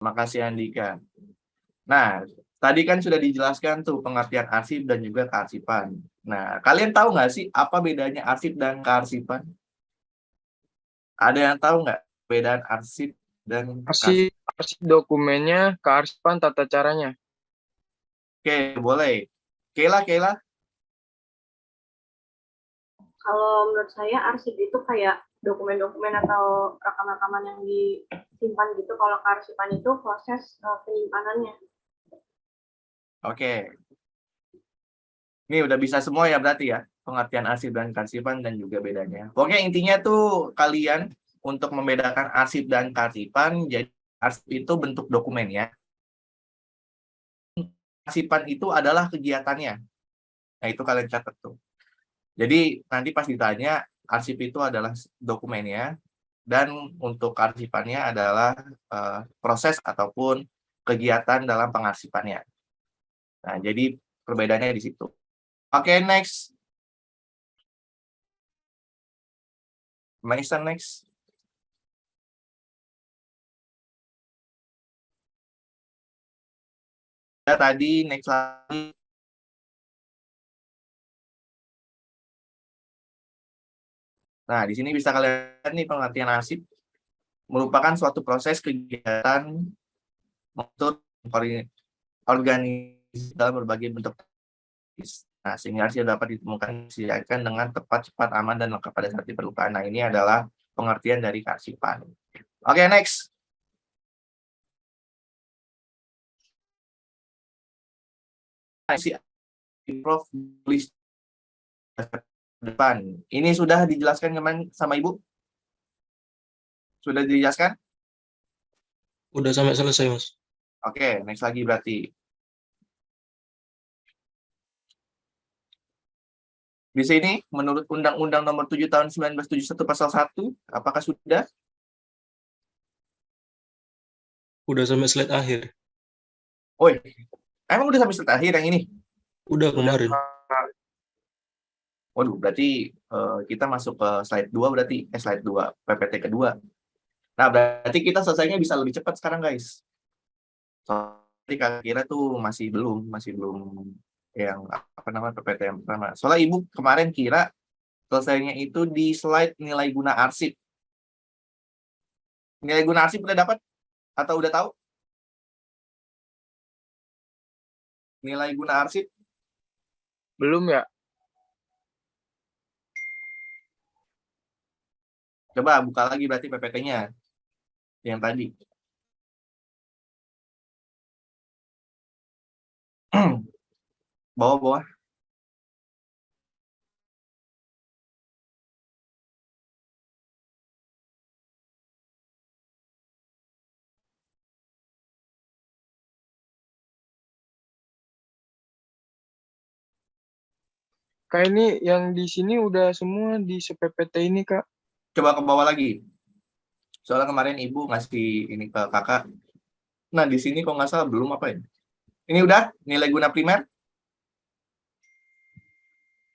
Makasih Andika. Nah, tadi kan sudah dijelaskan tuh pengertian arsip dan juga kearsipan. Nah, kalian tahu nggak sih apa bedanya arsip dan kearsipan? Ada yang tahu nggak perbedaan arsip dan kearsipan? Arsip dokumennya, kearsipan tata caranya. Oke, boleh. Kela, Kela. Kalau menurut saya arsip itu kayak dokumen-dokumen atau rekaman-rekaman yang disimpan gitu. Kalau kearsipan itu proses penyimpanannya. Oke. Ini udah bisa semua ya berarti ya. Pengertian arsip dan kearsipan dan juga bedanya. Pokoknya intinya tuh kalian untuk membedakan arsip dan kearsipan, jadi arsip itu bentuk dokumen ya. Kearsipan itu adalah kegiatannya. Nah, itu kalian catat tuh. Jadi nanti pas ditanya, arsip itu adalah dokumennya, dan untuk kearsipannya adalah proses ataupun kegiatan dalam pengarsipannya. Nah, jadi perbedaannya di situ. Oke, next. Maison, next. Ya, tadi, next lagi. Nah, di sini bisa kalian lihat nih pengertian arsip merupakan suatu proses kegiatan untuk organisasi dalam berbagai bentuk. Nah, sehingga arsip dapat ditemukan disediakan dengan tepat, cepat, aman, dan lengkap pada saat diperlukan. Nah, ini adalah pengertian dari kearsipan. Oke, next. Si Prof. Tulis depan. Ini sudah dijelaskan kemarin sama Ibu? Sudah dijelaskan? Udah sampai selesai, Mas. Oke, next lagi berarti. Di sini, menurut Undang-Undang Nomor 7 Tahun 1971 Pasal 1, apakah sudah? Udah sampai slide akhir. Oh, emang udah sampai slide akhir yang ini? Udah kemarin. Waduh, berarti kita masuk ke slide 2 berarti, slide 2, PPT kedua. Nah, berarti kita selesainya bisa lebih cepat sekarang, guys. Soalnya kira tuh masih belum yang apa namanya PPT yang pertama. Soalnya Ibu kemarin kira selesainya itu di slide nilai guna arsip. Nilai guna arsip udah dapat atau udah tahu? Nilai guna arsip? Belum ya? Coba buka lagi berarti PPT-nya yang tadi. Bawah-bawah. Kak, ini yang di sini udah semua di PPT ini, Kak. Coba ke bawah lagi. Soalnya kemarin Ibu ngasih ini ke kakak. Nah, di sini kok nggak salah belum apa ya? Ini udah nilai guna primer?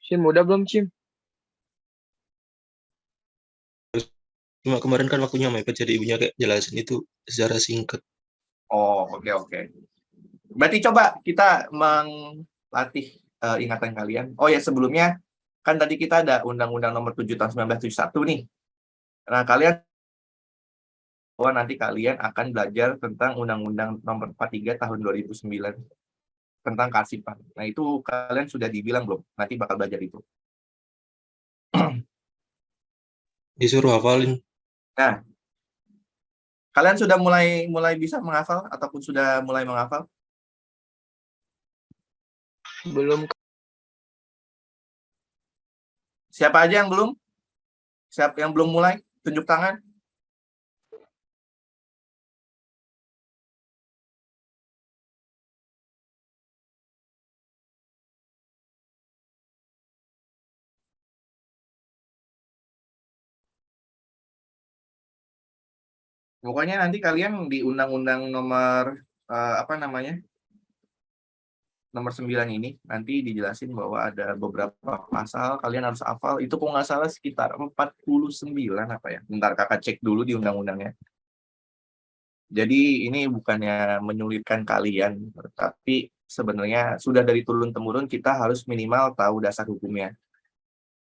Sim, udah belum, Cim? Cuma kemarin kan waktunya mepet, jadi ibunya kayak jelasin itu secara singkat. Oh, oke. Berarti coba kita melatih ingatan kalian. Oh ya, sebelumnya kan tadi kita ada Undang-Undang Nomor 7 Tahun 1971 nih. Nah, kalian bahwa nanti kalian akan belajar tentang Undang-Undang Nomor 43 Tahun 2009 tentang kearsipan. Nah, itu kalian sudah dibilang belum? Nanti bakal belajar itu. Disuruh hafalin. Nah, kalian sudah mulai bisa menghafal ataupun sudah mulai menghafal? Belum. Siapa aja yang belum? Siapa yang belum mulai? Tunjuk tangan. Pokoknya nanti kalian di Undang-Undang Nomor apa namanya? Nomor 9 ini nanti dijelasin bahwa ada beberapa pasal kalian harus hafal. Itu kok nggak salah sekitar 49 apa ya? Bentar kakak cek dulu di undang-undangnya. Jadi ini bukannya menyulitkan kalian, tapi sebenarnya sudah dari turun-temurun kita harus minimal tahu dasar hukumnya.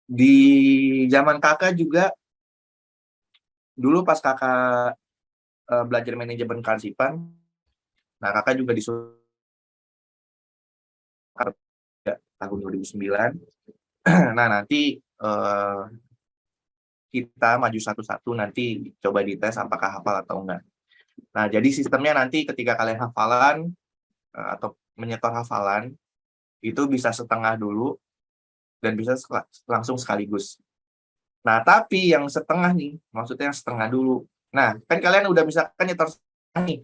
Di zaman kakak juga, dulu pas kakak belajar manajemen kearsipan, nah kakak juga disuruh tahun 2009. Nah nanti kita maju satu-satu, nanti coba dites apakah hafal atau enggak. Nah jadi sistemnya nanti ketika kalian hafalan atau menyetor hafalan, itu bisa setengah dulu dan bisa langsung sekaligus. Nah tapi yang setengah nih, maksudnya yang setengah dulu. Nah kan kalian udah misalkan nyetor setengah nih,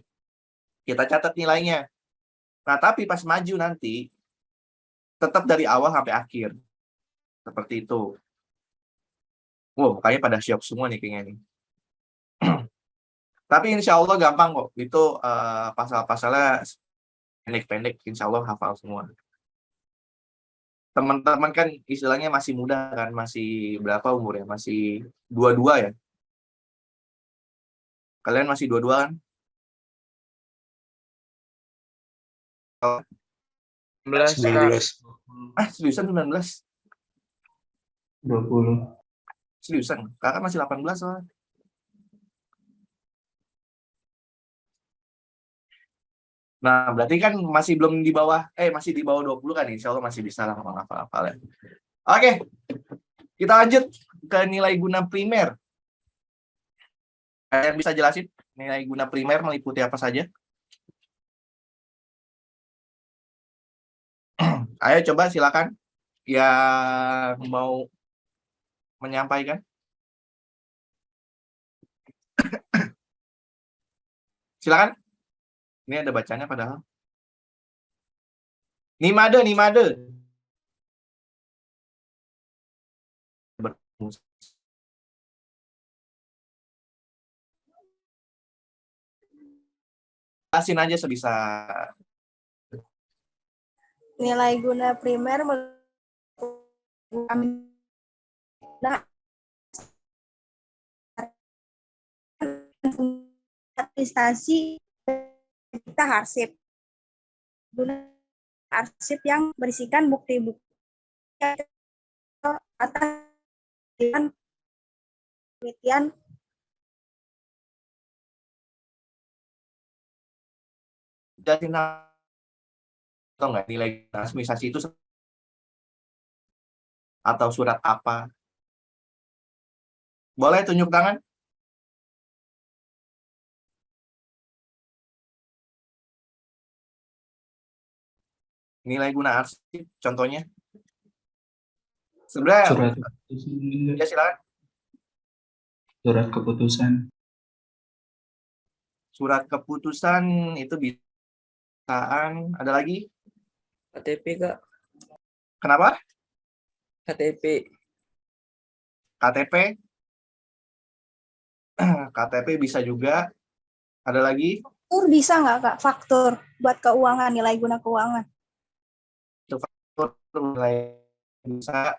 kita catat nilainya. Nah tapi pas maju nanti tetap dari awal sampai akhir, seperti itu. Wow, kayaknya pada syok semua nih kayaknya nih. Tapi insya Allah gampang kok. Itu pasal-pasalnya pendek-pendek, insya Allah hafal semua. Teman-teman kan istilahnya masih muda kan, masih berapa umurnya? Masih 22 ya? Kalian masih 22 kan? 19 Kak. 19. Seriusan 19? 20. Seriusan? Kakak masih 18 soalnya. Nah, berarti kan masih belum di bawah, masih di bawah 20 kan, insya Allah masih bisa lah menghafal-hafal ya. Oke, kita lanjut ke nilai guna primer. Kalian bisa jelasin nilai guna primer meliputi apa saja? Ayo coba silakan yang mau menyampaikan. Silakan. Ini ada bacanya padahal. Nimade. Jelasin aja sebisa. Nilai guna primer administrasi kita arsip. Guna arsip yang berisikan bukti-bukti atas penelitian Jelasin atau enggak nilai administrasi itu atau surat apa? Boleh tunjuk tangan? Nilai guna arsip contohnya? Sebenarnya Surat keputusan. ya silakan. Surat keputusan. Surat keputusan itu bisaan. Ada lagi? KTP Kak, Kenapa? KTP. KTP? KTP bisa juga. Ada lagi? faktur bisa nggak Kak? Faktur buat keuangan, nilai guna keuangan. Nilai bisa.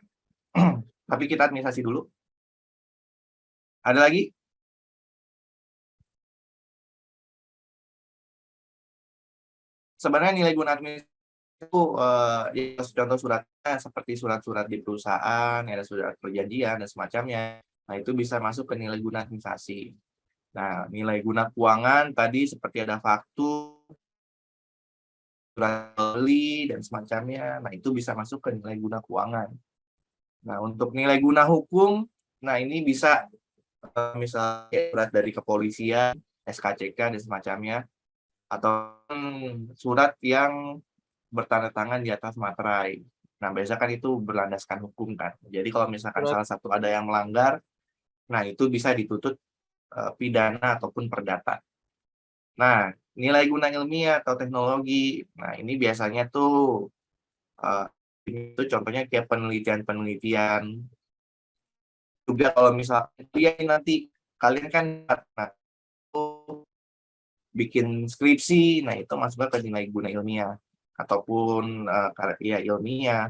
Tapi kita administrasi dulu. Ada lagi? Sebenarnya nilai guna administrasi itu ya, contoh suratnya seperti surat-surat di perusahaan, ada surat perjanjian dan semacamnya. Nah, itu bisa masuk ke nilai guna administrasi. Nah, nilai guna keuangan tadi seperti ada faktur, surat beli dan semacamnya. Nah, itu bisa masuk ke nilai guna keuangan. Nah, untuk nilai guna hukum, nah ini bisa misalnya surat dari kepolisian, SKCK dan semacamnya, atau surat yang bertanda tangan di atas materai. Nah, biasanya kan itu berlandaskan hukum kan. Jadi kalau misalkan salah satu ada yang melanggar, nah itu bisa dituntut pidana ataupun perdata. Nah, nilai guna ilmiah atau teknologi, nah ini biasanya tuh itu contohnya kayak penelitian-penelitian. Juga kalau misalnya nanti kalian kan bikin skripsi, nah itu masuknya ke nilai guna ilmiah ataupun karya ilmiah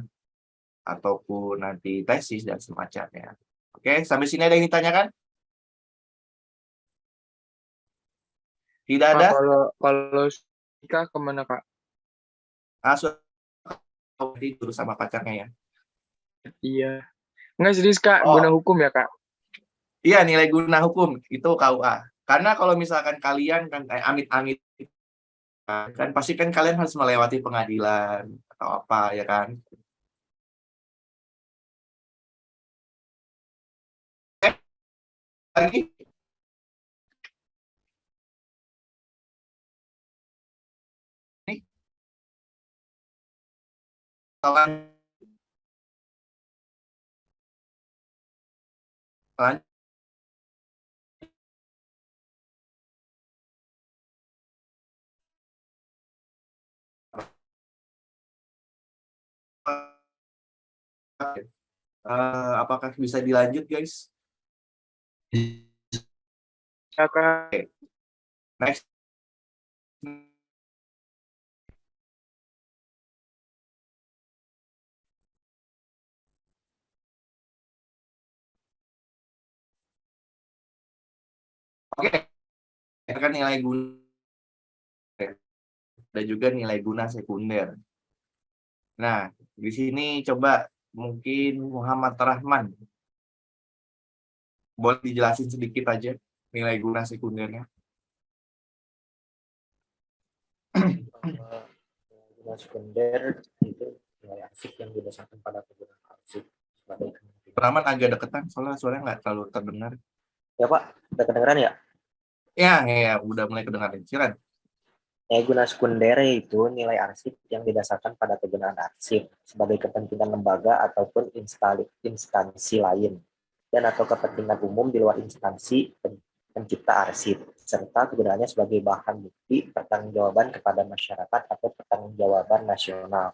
ataupun nanti tesis dan semacamnya. Oke, sampai sini ada yang ditanyakan? Tidak Kak, ada? kalau nikah kemana Kak? Sudah tidur sama pacarnya ya? Iya. Nggak serius Kak, guna Oh, hukum ya Kak? iya, nilai guna hukum itu KUA. Karena kalau misalkan kalian kan amit-amit kan pasti kan kalian harus melewati pengadilan atau apa ya kan? Lagi nih lan- lan- apakah bisa dilanjut guys? Ya Kak. Oke, next. Oke, itu kan nilai guna dan juga nilai guna sekunder. Nah, di sini coba mungkin Muhammad Rahman boleh dijelasin sedikit aja nilai guna sekundernya. Guna sekunder itu nilai arsip yang didasarkan pada kegunaan arsip sebagai Rahman agak deketan soalnya suaranya nggak terlalu terdengar. ya Pak, udah kedengeran ya? Ya, udah mulai kedengaran. Silakan. Guna sekunder itu nilai arsip yang didasarkan pada kegunaan arsip sebagai kepentingan lembaga ataupun instansi lain dan atau kepentingan umum di luar instansi pencipta arsip serta kegunaannya sebagai bahan bukti pertanggungjawaban kepada masyarakat atau pertanggungjawaban nasional.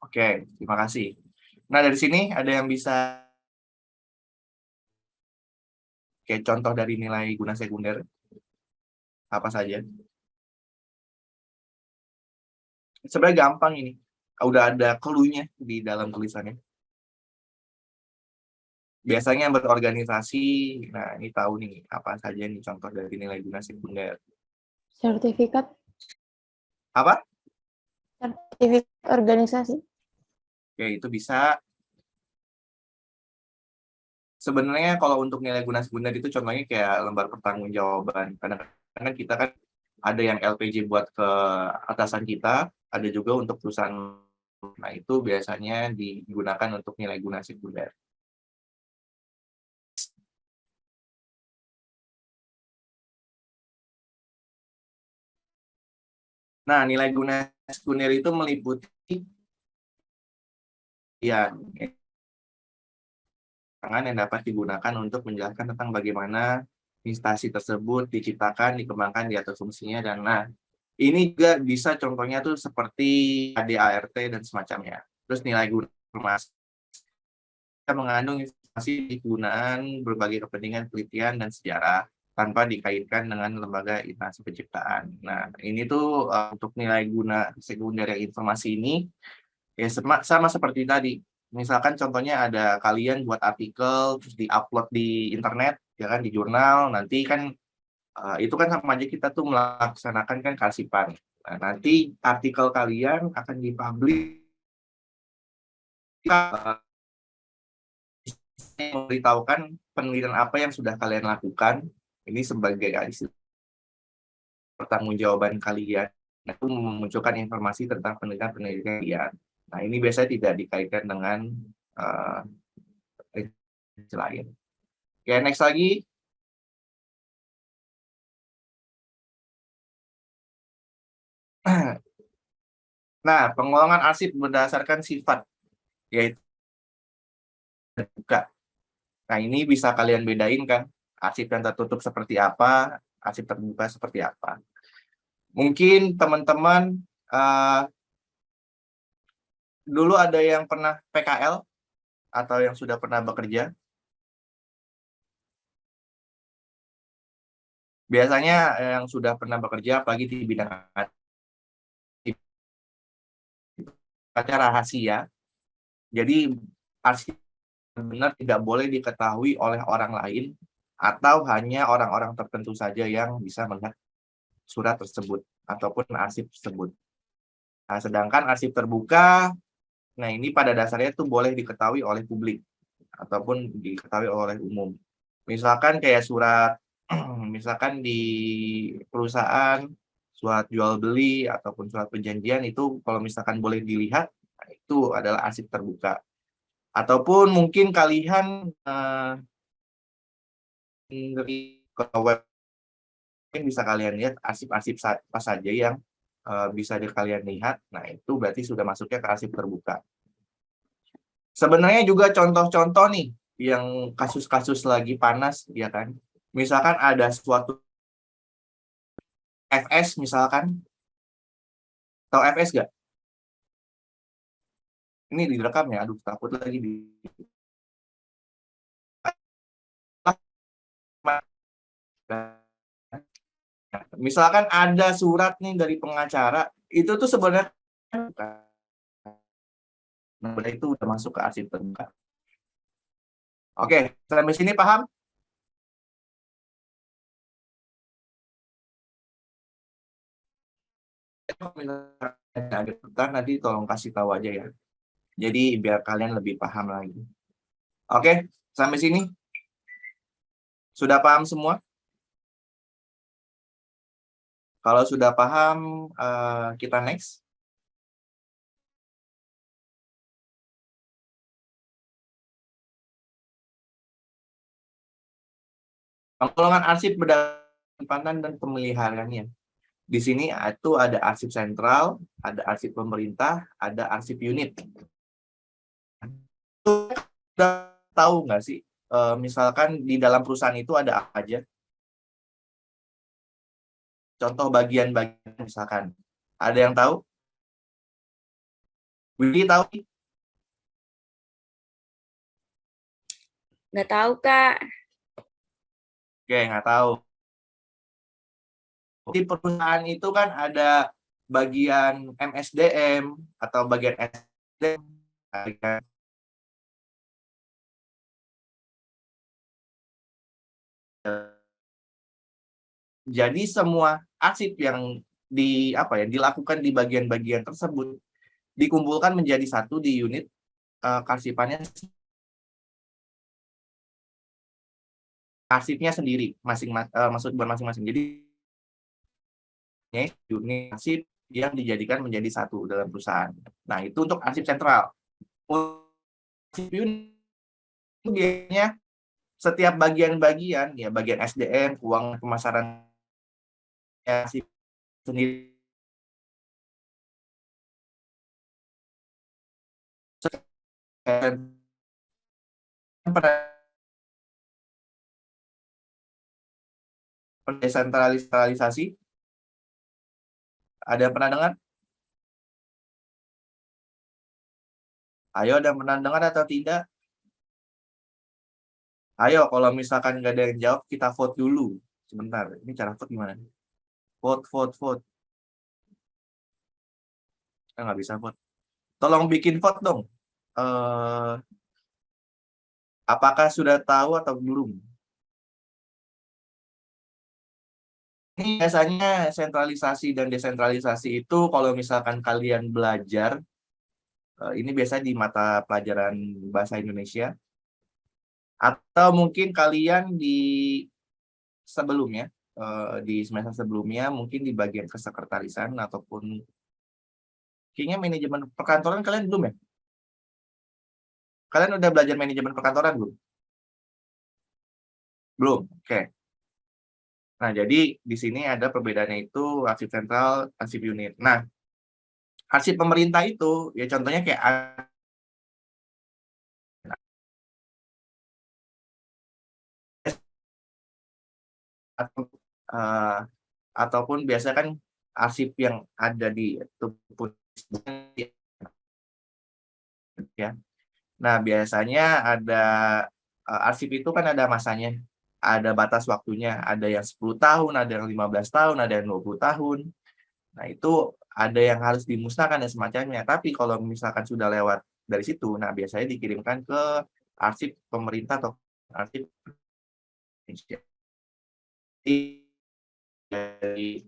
Oke, terima kasih. Nah, dari sini ada yang bisa kayak contoh dari nilai guna sekunder apa saja? Sebenarnya gampang ini. Udah ada clue-nya di dalam tulisannya. Biasanya berorganisasi, nah ini tahu nih apa saja nih contoh dari nilai guna sekunder. Sertifikat Apa? organisasi. Oke, itu bisa. Sebenarnya kalau untuk nilai guna sekunder itu contohnya kayak lembar pertanggungjawaban. Karena kita kan ada yang LPJ buat ke atasan kita, ada juga untuk perusahaan. Nah, itu biasanya digunakan untuk nilai guna sekunder. Nah, nilai guna sekunder itu meliputi yang dapat digunakan untuk menjelaskan tentang bagaimana instansi tersebut diciptakan, dikembangkan, diatur fungsinya, dan nah, ini juga bisa contohnya tuh seperti ADART dan semacamnya. Terus nilai guna informasi mengandung informasi penggunaan berbagai kepentingan penelitian dan sejarah tanpa dikaitkan dengan lembaga instansi penciptaan. Nah, ini tuh untuk nilai guna sekunder yang informasi ini ya sama seperti tadi. Misalkan contohnya ada kalian buat artikel terus di-upload di internet ya kan di jurnal, nanti kan itu kan sama aja kita tuh melaksanakan kan kearsipan. Nah, nanti artikel kalian akan dipublish memberitahukan penelitian apa yang sudah kalian lakukan ini sebagai pertanggungjawaban kalian. Nah, itu memunculkan informasi tentang penelitian kalian. Nah, ini biasanya tidak dikaitkan dengan lain. Oke, next lagi. Nah, pengolongan arsip berdasarkan sifat, yaitu terbuka. Nah, ini bisa kalian bedain kan, arsip yang tertutup seperti apa, arsip terbuka seperti apa. Mungkin teman-teman dulu ada yang pernah PKL atau yang sudah pernah bekerja. Biasanya yang sudah pernah bekerja, apalagi di bidang rahasia. Jadi arsip benar tidak boleh diketahui oleh orang lain atau hanya orang-orang tertentu saja yang bisa melihat surat tersebut ataupun arsip tersebut. Nah, sedangkan arsip terbuka, nah ini pada dasarnya itu boleh diketahui oleh publik ataupun diketahui oleh umum. Misalkan kayak surat, misalkan di perusahaan, surat jual beli ataupun surat perjanjian itu kalau misalkan boleh dilihat, nah, itu adalah arsip terbuka. Ataupun mungkin kalian ke web bisa kalian lihat arsip-arsip apa saja yang bisa kalian lihat. Nah, itu berarti sudah masuknya ke arsip terbuka. Sebenarnya juga contoh-contoh nih yang kasus-kasus lagi panas, ya kan? Misalkan ada suatu FS misalkan, tahu FS nggak? Ini direkam ya, aduh takut lagi di. Misalkan ada surat nih dari pengacara, itu tuh sebenarnya itu udah masuk ke arsip terbuka. Oke, sampai sini paham? Ada pertanyaan nanti tolong kasih tahu aja ya. Jadi biar kalian lebih paham lagi. Oke, sampai sini. Sudah paham semua? Kalau sudah paham, kita next. Pengelolaan arsip berdasarkan penyimpanan dan pemeliharaannya. Di sini itu ada arsip sentral, ada arsip pemerintah, ada arsip unit. Sudah tahu nggak sih, misalkan di dalam perusahaan itu ada apa aja? Contoh bagian-bagian misalkan. Ada yang tahu? Willy tahu? Nggak tahu, Kak. Oke, nggak tahu. Di perusahaan itu kan ada bagian MSDM atau bagian SDM. Jadi semua arsip yang dilakukan di bagian-bagian tersebut dikumpulkan menjadi satu di unit karsipannya, arsipnya sendiri, maksud masing-masing. Jadi unit arsip yang dijadikan menjadi satu dalam perusahaan. Nah, itu untuk arsip sentral. Arsip unit itu biasanya setiap bagian-bagian, ya bagian SDM, keuangan, pemasaran arsip sendiri. Desentralisasi. Ada yang pernah dengar? Ayo, ada yang pernah dengar atau tidak? Ayo, kalau misalkan nggak ada yang jawab, kita vote dulu. Sebentar, ini cara vote gimana? Vote. Nggak bisa vote. Tolong bikin vote dong. Apakah sudah tahu atau belum? Ini biasanya sentralisasi dan desentralisasi itu kalau misalkan kalian belajar, ini biasa di mata pelajaran bahasa Indonesia, atau mungkin kalian di sebelumnya, di semester sebelumnya, mungkin di bagian kesekretarisan ataupun kayaknya manajemen perkantoran kalian belum ya? Kalian udah belajar manajemen perkantoran belum? Belum, oke. Nah, jadi di sini ada perbedaannya itu arsip sentral, arsip unit. Nah, arsip pemerintah itu, ya contohnya kayak ataupun biasa kan arsip yang ada di tubuh ya. Nah, biasanya ada arsip itu kan ada masanya, ada batas waktunya, ada yang 10 tahun, ada yang 15 tahun, ada yang 20 tahun. Nah, itu ada yang harus dimusnahkan dan semacamnya. Tapi kalau misalkan sudah lewat dari situ, nah biasanya dikirimkan ke arsip pemerintah atau arsip Indonesia. Dari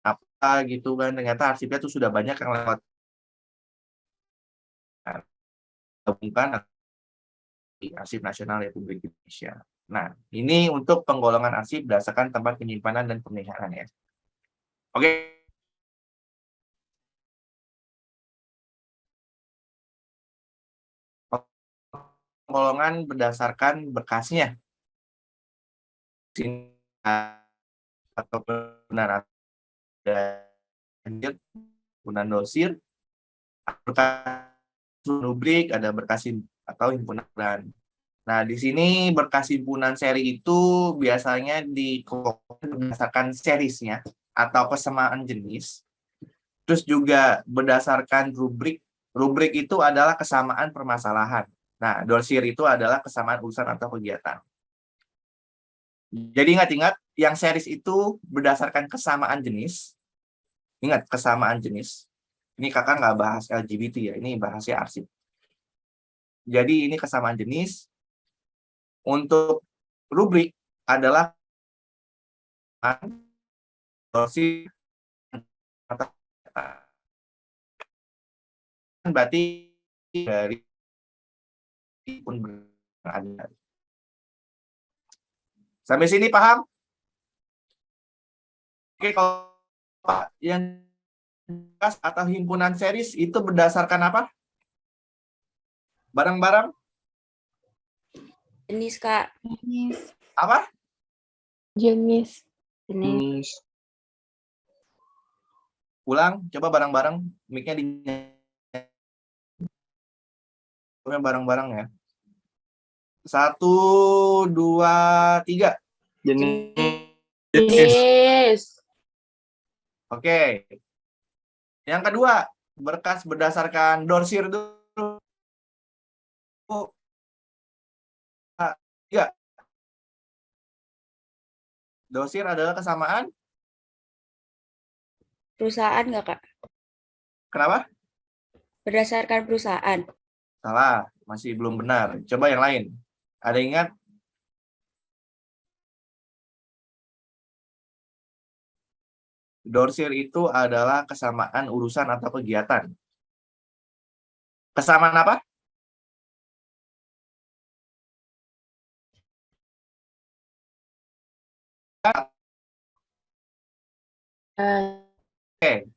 apa gitu kan, ternyata arsipnya tuh sudah banyak yang lewat gabungkan di Arsip Nasional Republik Indonesia. Nah, ini untuk penggolongan arsip berdasarkan tempat penyimpanan dan pemeliharaan ya. Oke. Penggolongan berdasarkan berkasnya. Atau benar ada himpunan dosir, berkas rubrik, ada berkas atau himpunan. Nah, di sini berkas himpunan seri itu biasanya dikelompokkan berdasarkan serisnya atau kesamaan jenis. Terus juga berdasarkan rubrik. Rubrik itu adalah kesamaan permasalahan. Nah, dorsir itu adalah kesamaan urusan atau kegiatan. Jadi ingat-ingat, yang series itu berdasarkan kesamaan jenis. Ingat, kesamaan jenis. Ini kakak nggak bahas LGBT ya, ini bahasnya arsip. Jadi ini kesamaan jenis. Untuk rubrik adalah dorsir atau berarti dari pun berada. Sampai sini paham? Oke, kalau Pak, yang berkas atau himpunan series itu berdasarkan apa? Barang-barang? Jenis, Kak. Jenis. Apa? Jenis. Jenis. Ulang, coba barang-barang. Mic-nya di barang-barang ya. 1, 2, 3. Jenis. Jenis. Oke. Yang kedua, berkas berdasarkan dorsir dulu. 3. Dorsir adalah kesamaan. Perusahaan nggak, Kak? Kenapa? Berdasarkan perusahaan. Salah, masih belum benar. Coba yang lain. Ada ingat? Dorsir itu adalah kesamaan urusan atau kegiatan. Kesamaan apa? Oke.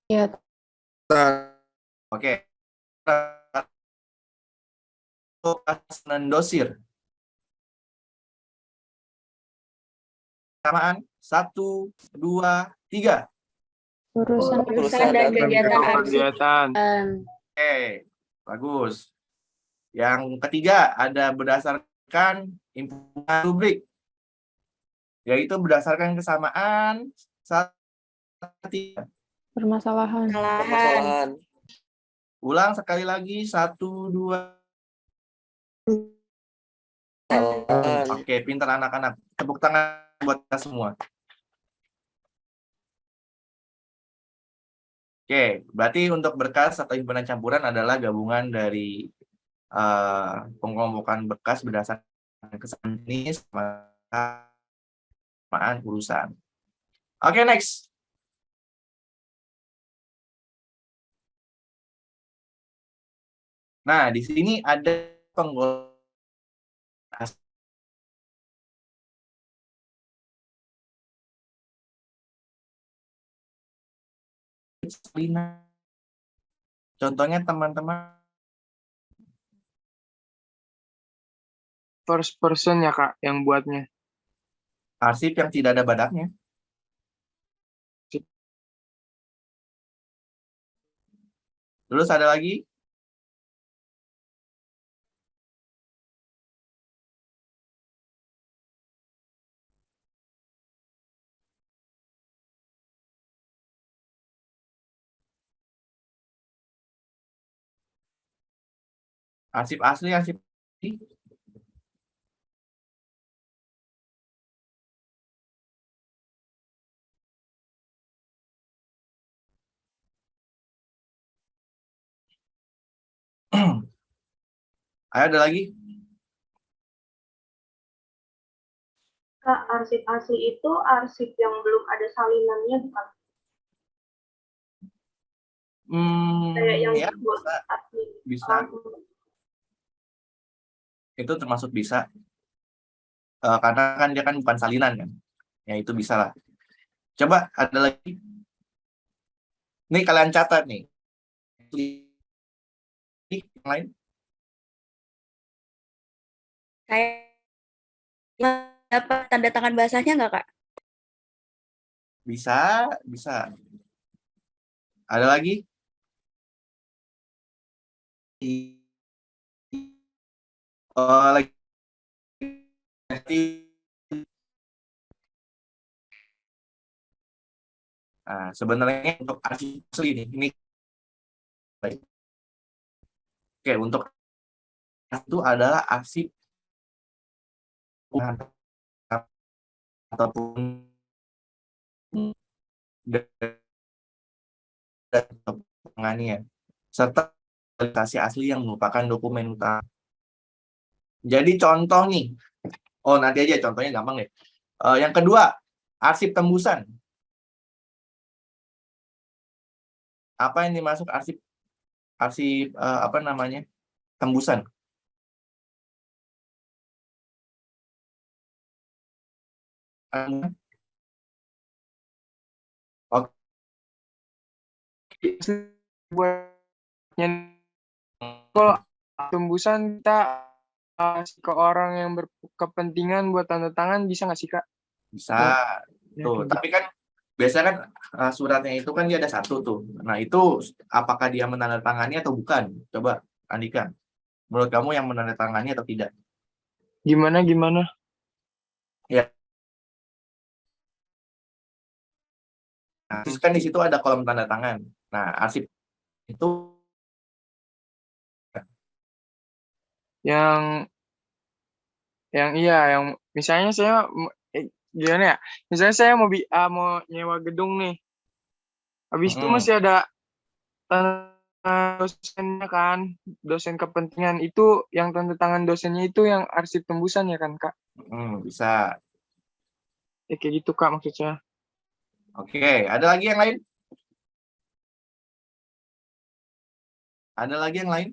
Ya, Oke. Kesamaan dosir. Kesamaan 1, 2, 3. urusan Urusan dan kegiatan Kegiatan. Oke, bagus. Yang ketiga ada berdasarkan himpunan rubrik, yaitu berdasarkan kesamaan 1, 3. permasalahan. permasalahan. Ulang sekali lagi 1, 2. Oke, pintar anak-anak. Tepuk tangan buat kita semua. Oke, berarti untuk berkas atau himpunan campuran adalah gabungan dari pengelompokan berkas berdasarkan kesamaan jenis kesamaan urusan. Oke, next. Nah, di sini ada penggolongan contohnya teman-teman First person ya, Kak, yang buatnya. arsip yang tidak ada badaknya. Terus ada lagi arsip asli, arsip Ayo, ada lagi? Kak, arsip asli itu arsip yang belum ada salinannya bukan? Kayak yang Ya, dibuat asli. bisa. Itu termasuk bisa. Karena kan dia kan bukan salinan kan. Ya, itu bisa lah. Coba ada lagi. Nih kalian catat nih. Yang lain? Kayak dapat tanda tangan basahnya nggak, Kak? Bisa, bisa. Ada lagi? Lagi. Nah, sebenarnya untuk arsip asli ini. Oke, untuk itu adalah arsip ataupun penganian serta lokasi asli yang merupakan dokumen utama. Jadi contoh nih, nanti aja contohnya gampang deh. Yang kedua, arsip tembusan. Apa yang dimasuk arsip apa namanya? Tembusan. Oke. Buatnya kalau tembusan kita kasih ke orang yang berkepentingan buat tanda tangan bisa nggak sih, Kak? Bisa. Ya, Tuh, kayak tapi kan biasanya kan suratnya itu kan dia ada satu tuh. Nah, itu apakah dia menandatangani atau bukan? Coba Andika. Menurut kamu yang menandatangani atau tidak? Gimana? Ya. Nah, terus kan di situ ada kolom tanda tangan. Nah, arsip itu Yang yang misalnya saya gimana ya? Misalnya saya mau nyewa gedung nih. Habis itu masih ada dosennya kan, dosen kepentingan itu yang tanda tangan dosennya itu yang arsip tembusan ya kan, Kak? bisa. Ya kayak gitu, Kak, maksudnya. Oke, ada lagi yang lain? Ada lagi yang lain?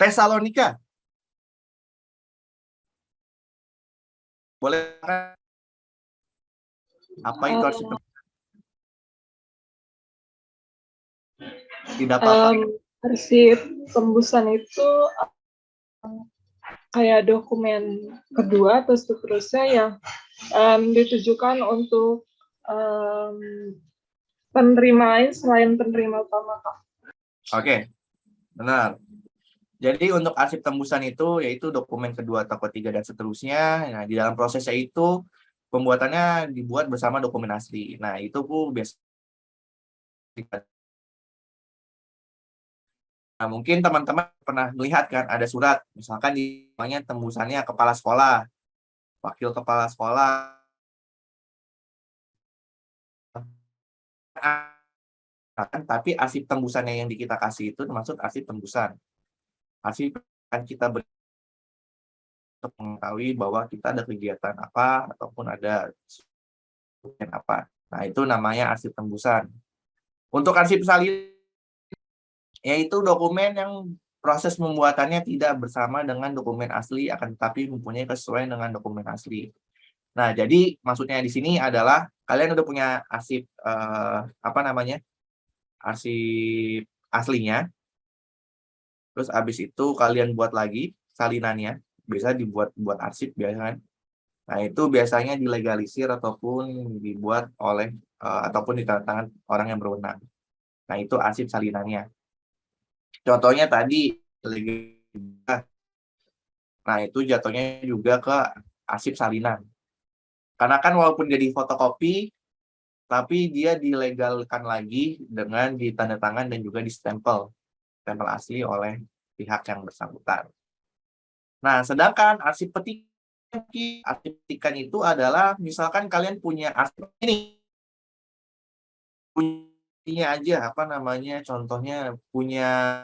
Tesalonika. Boleh kan? Apa itu arsip tembusan? Tidak apa-apa. Arsip tembusan itu kayak dokumen kedua atau seterusnya yang ditujukan untuk penerima lain selain penerima utama, Kak. Oke, benar. Jadi untuk arsip tembusan itu yaitu dokumen kedua atau ketiga dan seterusnya. Nah, di dalam prosesnya itu pembuatannya dibuat bersama dokumen asli. Nah, itu biasa. Nah, mungkin teman-teman pernah melihat kan ada surat, misalkan di namanya tembusannya kepala sekolah, wakil kepala sekolah, tapi arsip tembusannya yang kita kasih itu termasuk arsip tembusan. Arsip kan kita untuk mengetahui bahwa kita ada kegiatan apa ataupun ada apa. Nah, itu namanya arsip tembusan. Untuk arsip salin, yaitu dokumen yang proses pembuatannya tidak bersama dengan dokumen asli, akan tetapi mempunyai kesesuaian dengan dokumen asli. Nah, jadi maksudnya di sini adalah kalian udah punya arsip arsip aslinya. Terus habis itu kalian buat lagi salinannya, biasa buat arsip biasa kan. Nah, itu biasanya dilegalisir ataupun dibuat oleh ataupun ditandatangan orang yang berwenang. Nah, itu arsip salinannya. Contohnya tadi, nah itu jatuhnya juga ke arsip salinan. Karena kan walaupun jadi fotokopi, tapi dia dilegalkan lagi dengan ditandatangan dan juga distempel. Stempel asli oleh pihak yang bersangkutan. Nah, sedangkan arsip petikan itu adalah misalkan kalian punya arsip ini, punya aja apa namanya, contohnya punya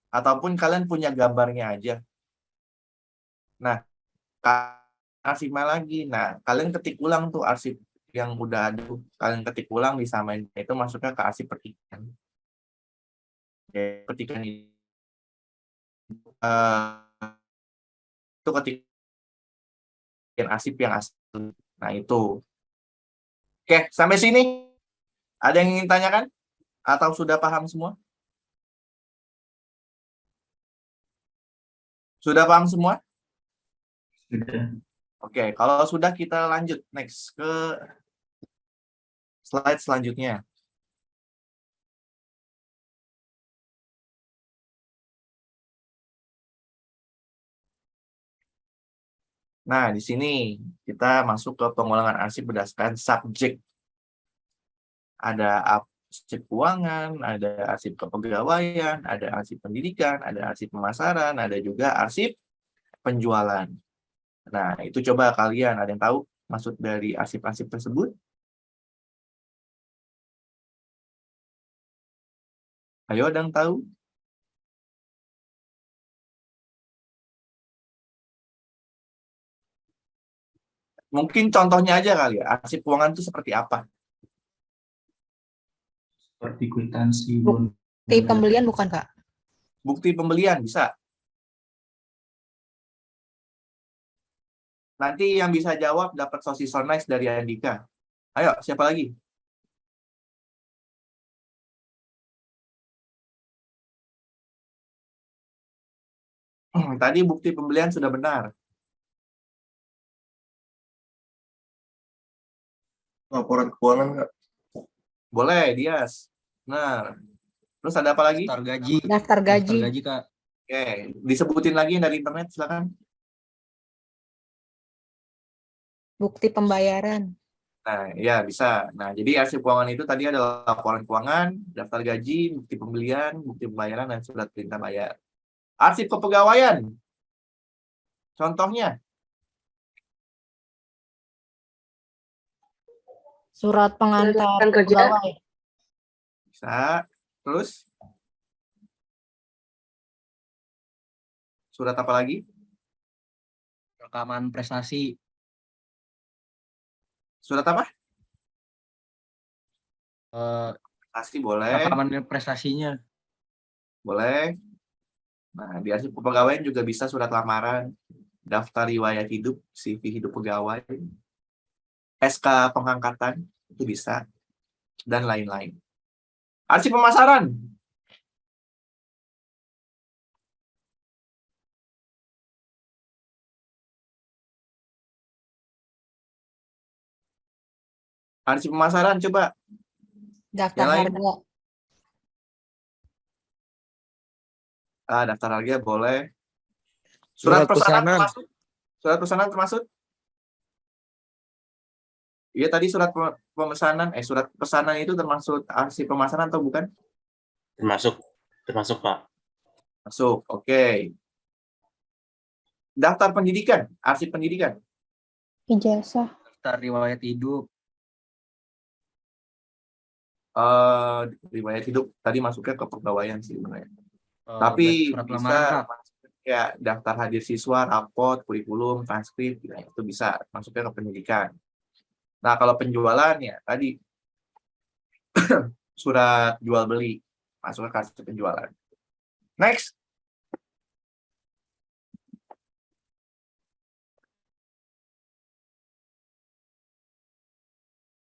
ataupun kalian punya gambarnya aja. Nah, arsip lagi. Nah, kalian ketik ulang tuh arsip yang udah ada, kalian ketik ulang disamain itu masuknya ke arsip petikan. Petikan itu ketik arsip yang asli. Nah, itu. Oke, sampai sini ada yang ingin tanyakan atau sudah paham semua? Sudah paham semua? Sudah. Oke, kalau sudah kita lanjut next ke slide selanjutnya. Nah, di sini kita masuk ke pengulangan arsip berdasarkan subjek. Ada arsip keuangan, ada arsip kepegawaian, ada arsip pendidikan, ada arsip pemasaran, ada juga arsip penjualan. Nah, itu coba kalian ada yang tahu maksud dari arsip-arsip tersebut? Ayo, ada yang tahu? Mungkin contohnya aja kali ya, arsip keuangan itu seperti apa? Seperti kwitansi, Bukti pembelian bukan, Kak? Bukti pembelian bisa. Nanti yang bisa jawab dapat sosis so nice dari Andika. Ayo, siapa lagi? Tadi bukti pembelian sudah benar. Laporan keuangan, Kak. Boleh, Dias. Nah, terus ada apa lagi? Daftar gaji. Daftar gaji. Daftar gaji, Kak. Oke, disebutin lagi dari internet, silakan. Bukti pembayaran. Nah, ya bisa. Nah, jadi arsip keuangan itu tadi adalah laporan keuangan, daftar gaji, bukti pembelian, bukti pembayaran, dan surat perintah bayar. Arsip kepegawaian. Contohnya, Surat pengantar Surat kerja. pegawai. bisa. Terus, surat apa lagi? Rekaman prestasi. Surat apa? Prestasi boleh. Rekaman prestasinya. Boleh. Nah, di arsip kepegawaian juga bisa surat lamaran, daftar riwayat hidup, CV hidup pegawai, SK pengangkatan, itu bisa, dan lain-lain. Arsip pemasaran. Arsip pemasaran, coba. Daftar Yang lain? harga. Daftar harga boleh. Surat pesanan termasuk? Surat pesanan termasuk? Iya, tadi surat pemesanan, surat pesanan itu termasuk arsip pemasaran atau bukan? Termasuk, Pak. Masuk, oke. Daftar pendidikan, arsip pendidikan. Ijazah. Daftar riwayat hidup. Riwayat hidup tadi masuknya ke pegawaian sih sebenarnya. Oh, Tapi surat bisa lamaran, Kak. ya daftar hadir siswa, rapot, kurikulum, transkrip, ya, itu bisa masuknya ke pendidikan. Nah, kalau penjualan ya tadi surat jual beli masuknya ke arsip penjualan. Next.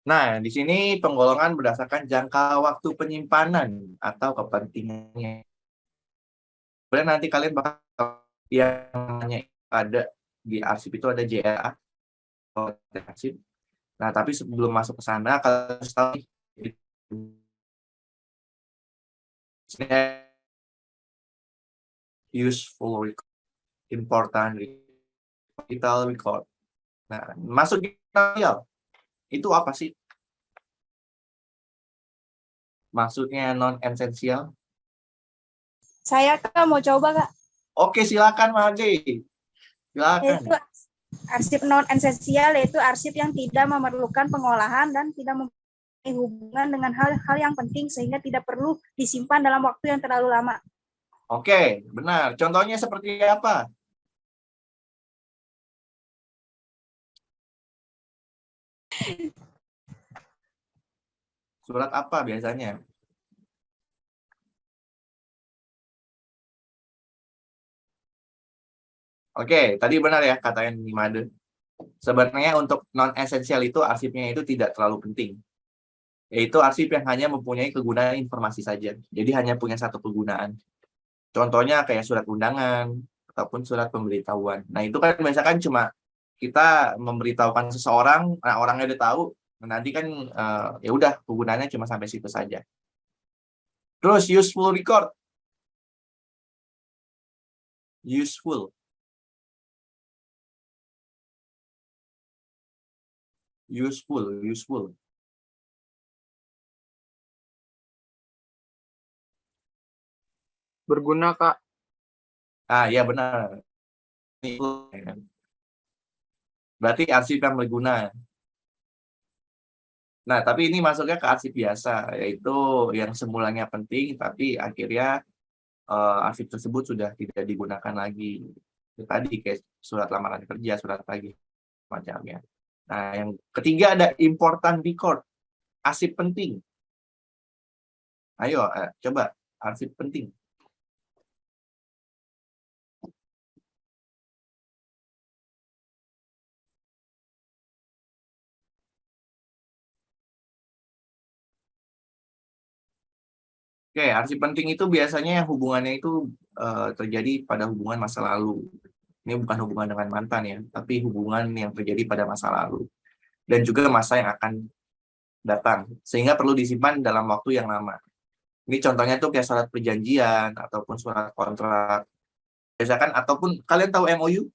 Nah, di sini penggolongan berdasarkan jangka waktu penyimpanan atau kepentingannya. Kemudian nanti kalian bakal yang namanya ada di arsip itu ada JLA arsip. Nah, tapi sebelum masuk ke sana kalian harus tahu useful record, important record, vital record. Nah, masuk di material itu apa sih? Maksudnya non esensial. Saya Kak mau coba Kak. Oke, silakan Mage. Silakan. Yaitu arsip non esensial, yaitu arsip yang tidak memerlukan pengolahan dan tidak mempunyai hubungan dengan hal-hal yang penting sehingga tidak perlu disimpan dalam waktu yang terlalu lama. Oke, benar. Contohnya seperti apa? Surat apa biasanya? Oke, tadi benar ya kata yang Made. Sebenarnya untuk non-esensial itu arsipnya itu tidak terlalu penting. Yaitu arsip yang hanya mempunyai kegunaan informasi saja. Jadi hanya punya satu kegunaan. Contohnya kayak surat undangan ataupun surat pemberitahuan. Nah, itu kan misalkan cuma kita memberitahukan seseorang, nah orangnya udah tahu, nanti kan ya udah kegunaannya cuma sampai situ saja. Terus useful record. Useful. Useful. Berguna, Kak. Ah, ya benar. Berarti arsip yang berguna. Nah, tapi ini masuknya ke arsip biasa, yaitu yang semulanya penting, tapi akhirnya arsip tersebut sudah tidak digunakan lagi. Itu tadi kayak surat lamaran kerja, surat tagih, macamnya. Nah, yang ketiga ada important record, arsip penting. Ayo, coba arsip penting. Oke, arsip penting itu biasanya yang hubungannya itu terjadi pada hubungan masa lalu. Ini bukan hubungan dengan mantan ya, tapi hubungan yang terjadi pada masa lalu. Dan juga masa yang akan datang. Sehingga perlu disimpan dalam waktu yang lama. Ini contohnya tuh kayak surat perjanjian, ataupun surat kontrak. Biasakan, ataupun kalian tahu MOU?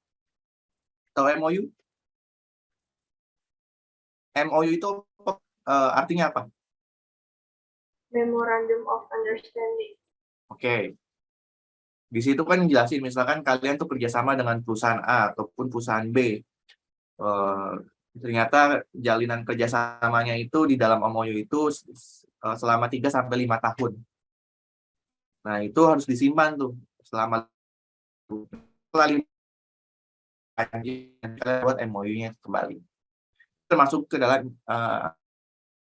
Tahu MOU? MOU itu artinya apa? Memorandum of Understanding. Oke. Di situ kan jelasin, misalkan kalian tuh kerjasama dengan perusahaan A ataupun perusahaan B. Ternyata jalinan kerjasamanya itu di dalam MOU itu selama 3-5 tahun. Nah, itu harus disimpan tuh selama buat MOU-nya kembali. Termasuk ke dalam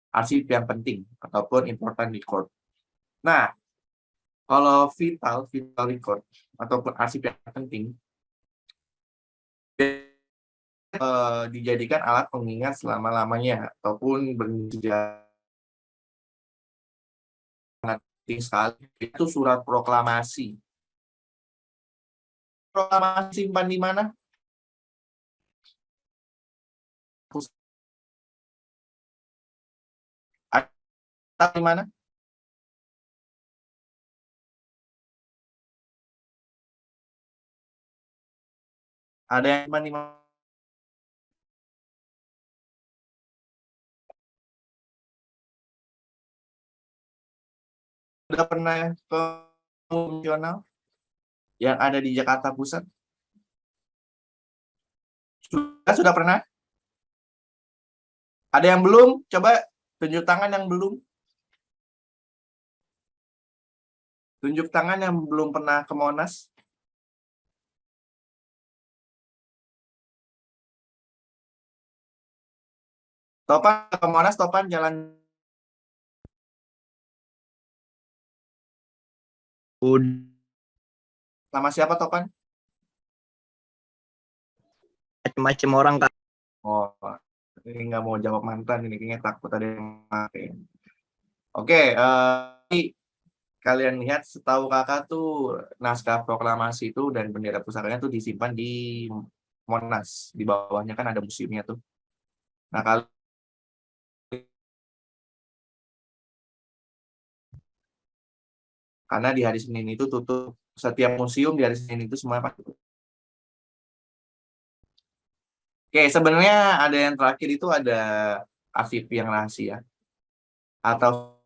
arsip yang penting ataupun important record. Nah, kalau vital record ataupun arsip yang penting dijadikan alat pengingat selama-lamanya ataupun bersejarah penting sekali, itu surat proklamasi. Proklamasi simpan di mana? Ada di mana? Ada yang simpan di mana? Sudah pernah ke nasional yang ada di Jakarta Pusat? Sudah pernah? Ada yang belum? Coba tunjuk tangan yang belum. Tunjuk tangan yang belum pernah ke Monas. Topan ke Monas, Topan jalan. Sama siapa Topan? Macam-macam orang, Kak. Oh, ini nggak mau jawab mantan, ini kayaknya takut ada yang pakai. Oke, kalian lihat, setahu kakak tuh naskah proklamasi itu dan bendera pusakanya tuh disimpan di Monas. Di bawahnya kan ada museumnya tuh. Nah, karena di hari Senin itu tutup. Setiap museum di hari Senin itu semua tutup. Oke, sebenarnya ada yang terakhir itu ada arsip yang rahasia. Atau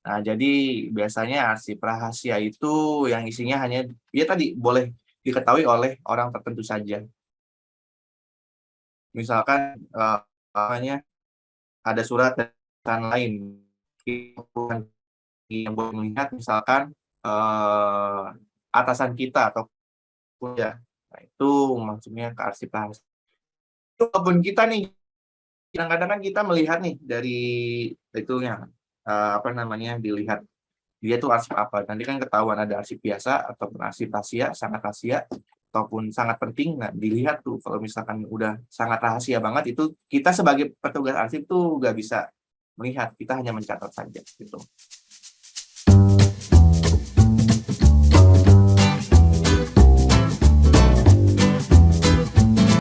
Nah, jadi biasanya arsip rahasia itu yang isinya hanya ya tadi boleh diketahui oleh orang tertentu saja. Misalkan namanya ada surat dan lain yang boleh melihat misalkan atasan kita atau ya. Nah, itu maksudnya kearsipan. Walaupun kita nih kadang-kadang kan kita melihat nih dari itunya dilihat dia tuh arsip apa. Nanti kan ketahuan ada arsip biasa ataupun arsip rahasia, sangat rahasia ataupun sangat penting. Nah, dilihat tuh kalau misalkan udah sangat rahasia banget itu kita sebagai petugas arsip tuh nggak bisa melihat, kita hanya mencatat saja gitu.